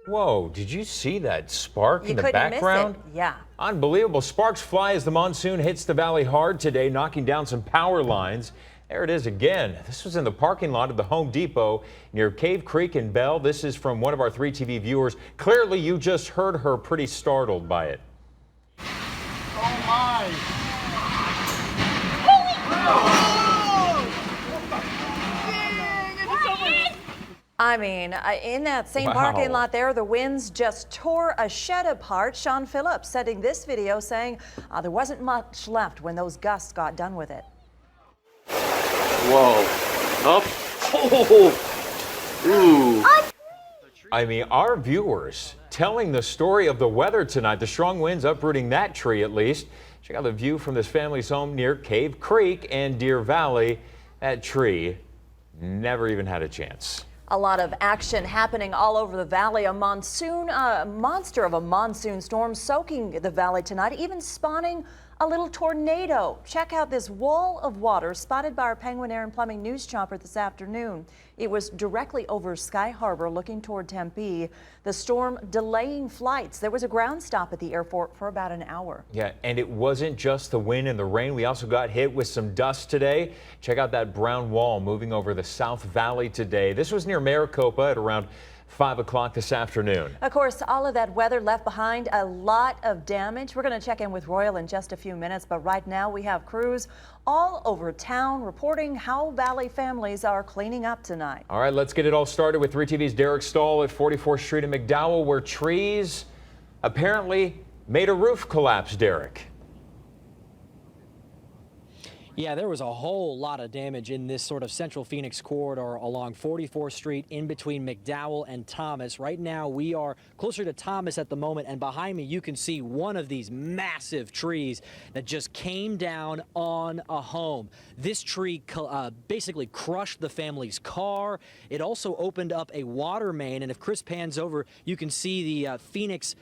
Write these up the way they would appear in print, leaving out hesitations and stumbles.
Whoa, did you see that spark in the background? Miss it. Yeah. Unbelievable. Sparks fly as the monsoon hits the valley hard today, knocking down some power lines. There it is again. This was in the parking lot of the Home Depot near Cave Creek in Bell. This is from one of our 3TV viewers. Clearly, you just heard her pretty startled by it. Oh my! I mean, in that same parking lot there, the winds just tore a shed apart. Sean Phillips sending this video saying there wasn't much left when those gusts got done with it. Whoa. Up. Oh. Ooh. I mean, our viewers telling the story of the weather tonight, the strong winds uprooting that tree at least. Check out the view from this family's home near Cave Creek and Deer Valley. That tree never even had a chance. A lot of action happening all over the valley. A monster of a monsoon storm soaking the valley tonight, even spawning a little tornado. Check out this wall of water spotted by our Penguin Air and Plumbing news chopper this afternoon. It was directly over Sky Harbor looking toward Tempe. The storm delaying flights. There was a ground stop at the airport for about an hour. Yeah, and it wasn't just the wind and the rain. We also got hit with some dust today. Check out that brown wall moving over the South Valley today. This was near Maricopa at around 5 o'clock this afternoon. Of course, all of that weather left behind a lot of damage. We're going to check in with Royal in just a few minutes, but right now we have crews all over town reporting how Valley families are cleaning up tonight. All right, let's get it all started with 3TV's Derek Stahl at 44th Street in McDowell, where trees apparently made a roof collapse, Derek. Yeah, there was a whole lot of damage in this sort of central Phoenix corridor along 44th Street in between McDowell and Thomas. Right now, we are closer to Thomas at the moment, and behind me, you can see one of these massive trees that just came down on a home. This tree basically crushed the family's car. It also opened up a water main, and if Chris pans over, you can see the Phoenix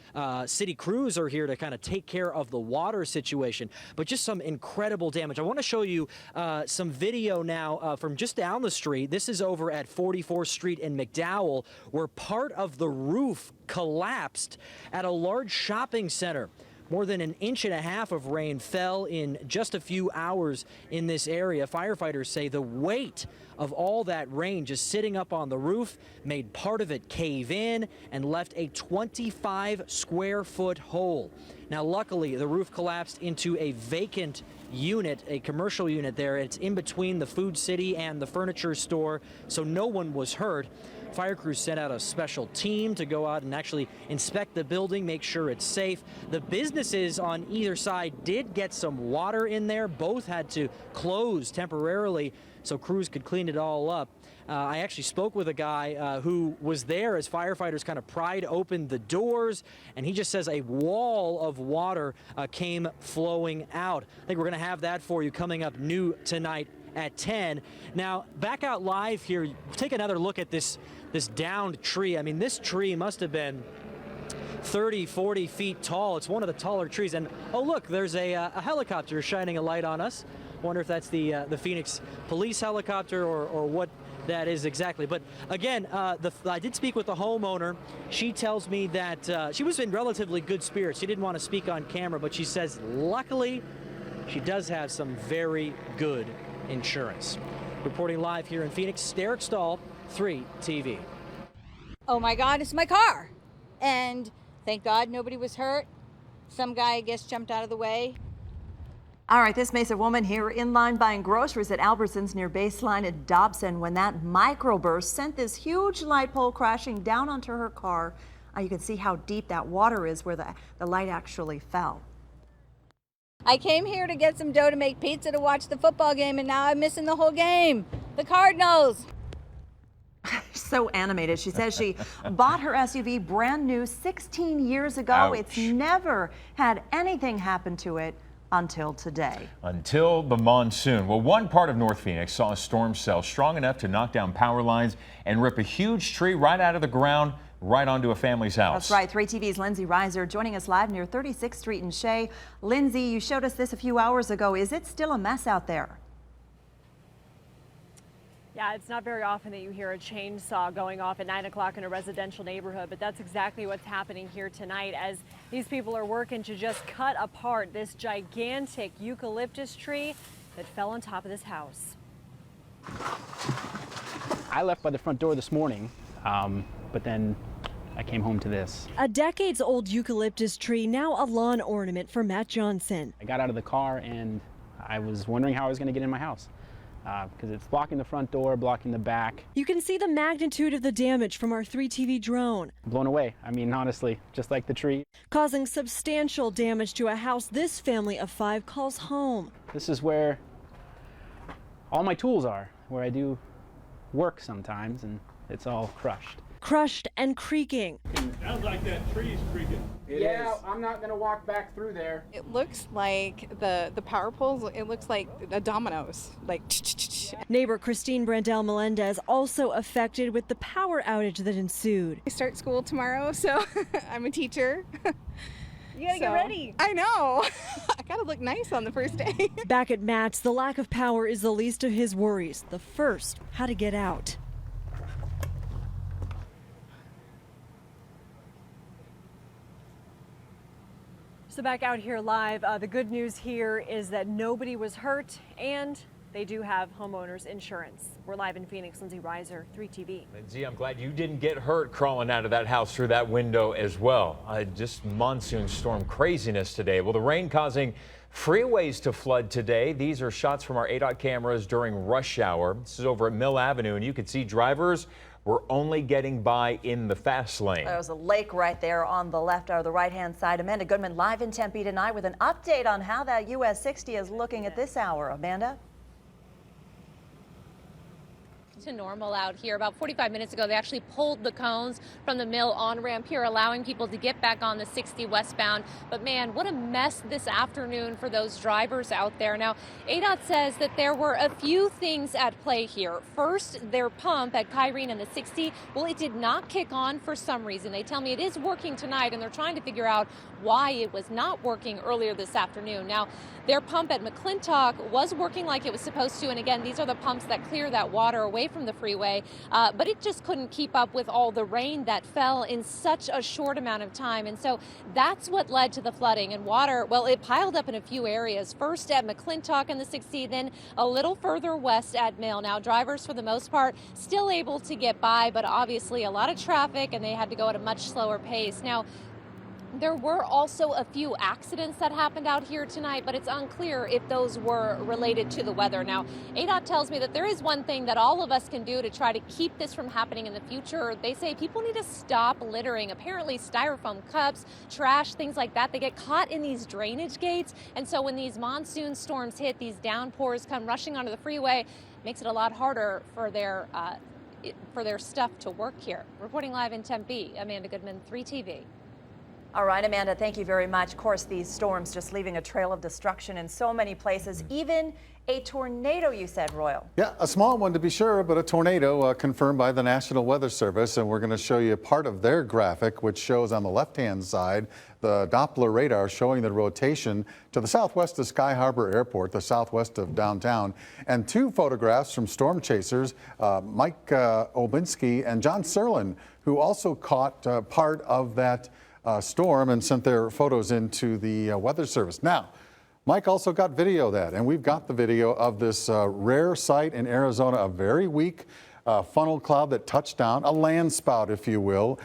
City crews are here to kind of take care of the water situation. But just some incredible damage. I want to show you some video now from just down the street. This is over at 44th Street in McDowell, where part of the roof collapsed at a large shopping center. More than 1.5 inches of rain fell in just a few hours in this area. Firefighters say the weight of all that rain just sitting up on the roof made part of it cave in and left a 25 square foot hole. Now, luckily, the roof collapsed into a vacant unit, a commercial unit there. It's in between the Food City and the furniture store, so no one was hurt. Fire crews sent out a special team to go out and actually inspect the building, make sure it's safe. The businesses on either side did get some water in there. Both had to close temporarily so crews could clean it all up. I actually spoke with a guy who was there as firefighters kind of pried open the doors, and he just says a wall of water came flowing out. I think we're going to have that for you coming up new tonight at 10. Now, back out live here, take another look at this downed tree. I mean, this tree must have been 30, 40 feet tall. It's one of the taller trees. And oh, look, there's a helicopter shining a light on us. Wonder if that's the Phoenix police helicopter or what that is exactly. But again, I did speak with the homeowner. She tells me that she was in relatively good spirits. She didn't want to speak on camera, but she says luckily she does have some very good insurance. Reporting live here in Phoenix, Derek Stahl, 3TV. Oh my God, it's my car. And thank God nobody was hurt. Some guy, I guess, jumped out of the way. All right, this makes a woman here in line buying groceries at Albertsons near Baseline at Dobson when that microburst sent this huge light pole crashing down onto her car. You can see how deep that water is where the light actually fell. I came here to get some dough to make pizza to watch the football game, and now I'm missing the whole game. The Cardinals. So animated. She says she bought her SUV brand new 16 years ago. Ouch. It's never had anything happen to it until today. Until the monsoon. Well, one part of North Phoenix saw a storm cell strong enough to knock down power lines and rip a huge tree right out of the ground, right onto a family's house. That's right. 3TV's Lindsay Reiser joining us live near 36th Street in Shea. Lindsay, you showed us this a few hours ago. Is it still a mess out there? Yeah, it's not very often that you hear a chainsaw going off at 9 o'clock in a residential neighborhood, but that's exactly what's happening here tonight as these people are working to just cut apart this gigantic eucalyptus tree that fell on top of this house. I left by the front door this morning, but then I came home to this. A decades-old eucalyptus tree, now a lawn ornament for Matt Johnson. I got out of the car and I was wondering how I was going to get in my house. Because it's blocking the front door, blocking the back. You can see the magnitude of the damage from our 3TV drone. Blown away. I mean, honestly, just like the tree. Causing substantial damage to a house this family of 5 calls home. This is where all my tools are, where I do work sometimes, and it's all crushed. Crushed and creaking. Sounds like that tree's creaking. I'm not going to walk back through there. It looks like the power poles, it looks like the dominoes, like Neighbor Christine Brandel Melendez also affected with the power outage that ensued. I start school tomorrow, so I'm a teacher. You gotta get ready. I know. I gotta look nice on the first day. Back at Matt's, the lack of power is the least of his worries. The first, how to get out. So back out here live, the good news here is that nobody was hurt and they do have homeowners insurance. We're live in Phoenix. Lindsay Reiser, 3TV. Lindsay, I'm glad you didn't get hurt crawling out of that house through that window as well. Just monsoon storm craziness today. Well, the rain causing freeways to flood today. These are shots from our ADOT cameras during rush hour. This is over at Mill Avenue, and you can see drivers were only getting by in the fast lane. There's a lake right there on the left or the right-hand side. Amanda Goodman live in Tempe tonight with an update on how that US 60 is looking at this hour. Amanda? To normal out here. About 45 minutes ago, they actually pulled the cones from the mill on-ramp here, allowing people to get back on the 60 westbound. But man, what a mess this afternoon for those drivers out there. Now, ADOT says that there were a few things at play here. First, their pump at Kyrene and the 60, well, it did not kick on for some reason. They tell me it is working tonight, and they're trying to figure out why it was not working earlier this afternoon. Now, their pump at McClintock was working like it was supposed to, and again, these are the pumps that clear that water away from the freeway, but it just couldn't keep up with all the rain that fell in such a short amount of time, and so that's what led to the flooding. And water, well, it piled up in a few areas, first at McClintock and the 60, then a little further west at Mill. Now, drivers, for the most part, still able to get by, but obviously a lot of traffic, and they had to go at a much slower pace. Now, there were also a few accidents that happened out here tonight, but it's unclear if those were related to the weather. Now, ADOT tells me that there is one thing that all of us can do to try to keep this from happening in the future. They say people need to stop littering. Apparently, styrofoam cups, trash, things like that, they get caught in these drainage gates. And so when these monsoon storms hit, these downpours come rushing onto the freeway, it makes it a lot harder for their stuff to work here. Reporting live in Tempe, Amanda Goodman, 3TV. All right, Amanda, thank you very much. Of course, these storms just leaving a trail of destruction in so many places, even a tornado, you said, Royal. Yeah, a small one to be sure, but a tornado confirmed by the National Weather Service. And we're going to show you part of their graphic, which shows on the left-hand side the Doppler radar showing the rotation to the southwest of Sky Harbor Airport, the southwest of downtown, and 2 photographs from storm chasers, Mike Obinski and John Serlin, who also caught part of that storm and sent their photos into the Weather Service. Now, Mike also got video of that, and we've got the video of this rare sight in Arizona, a very weak funnel cloud that touched down, a land spout, if you will,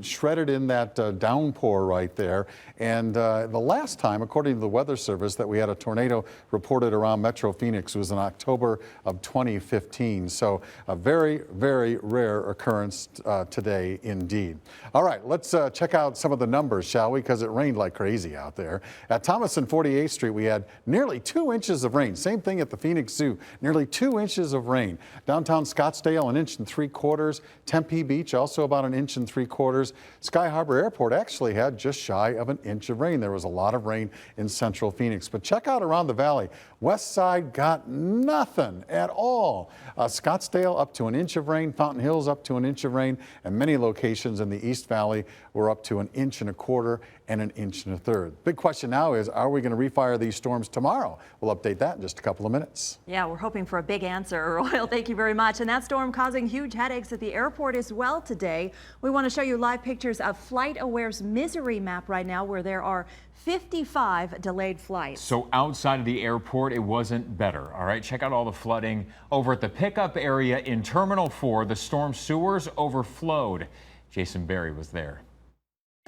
shredded in that downpour right there. And the last time, according to the Weather Service, that we had a tornado reported around Metro Phoenix was in October of 2015. So a very, very rare occurrence today indeed. All right, let's check out some of the numbers, shall we? Because it rained like crazy out there. At Thomas and 48th Street, we had nearly 2 inches of rain. Same thing at the Phoenix Zoo, nearly 2 inches of rain. Downtown Scottsdale, 1.75 inches. Tempe Beach, also about 1.75 inches. Sky Harbor Airport actually had just shy of an inch of rain. There was a lot of rain in central Phoenix. But check out around the valley. West Side got nothing at all. Scottsdale up to an inch of rain. Fountain Hills up to an inch of rain. And many locations in the East Valley were up to 1.25 inches. and an inch and a third. Big question now is, are we going to refire these storms tomorrow? We'll update that in just a couple of minutes. Yeah, we're hoping for a big answer, Royal. Thank you very much. And that storm causing huge headaches at the airport as well today. We want to show you live pictures of FlightAware's misery map right now, where there are 55 delayed flights. So outside of the airport, it wasn't better. All right, check out all the flooding over at the pickup area in Terminal 4. The storm sewers overflowed. Jason Berry was there.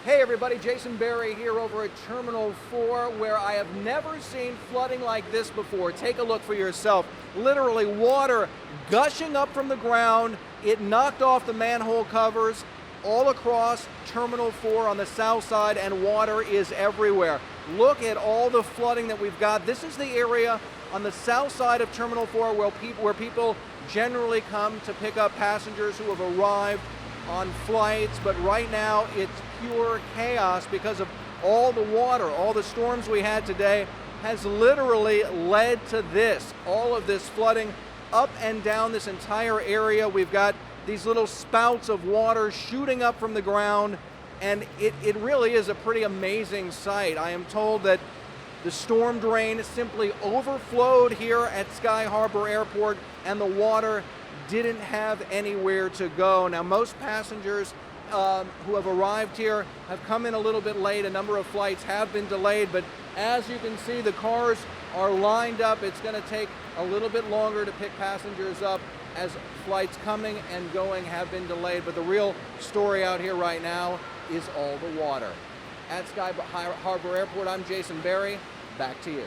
Hey everybody, Jason Berry here over at Terminal 4, where I have never seen flooding like this before. Take a look for yourself. Literally water gushing up from the ground. It knocked off the manhole covers all across Terminal 4 on the south side, and water is everywhere. Look at all the flooding that we've got. This is the area on the south side of Terminal 4 where people generally come to pick up passengers who have arrived on flights, but right now it's pure chaos because of all the water. All the storms we had today has literally led to this. All of this flooding up and down this entire area. We've got these little spouts of water shooting up from the ground, and it really is a pretty amazing sight. I am told that the storm drain simply overflowed here at Sky Harbor Airport, and the water didn't have anywhere to go. Now, most passengers who have arrived here have come in a little bit late. A number of flights have been delayed, but as you can see, the cars are lined up. It's going to take a little bit longer to pick passengers up as flights coming and going have been delayed. But the real story out here right now is all the water. At Sky Harbor Airport, I'm Jason Berry. Back to you.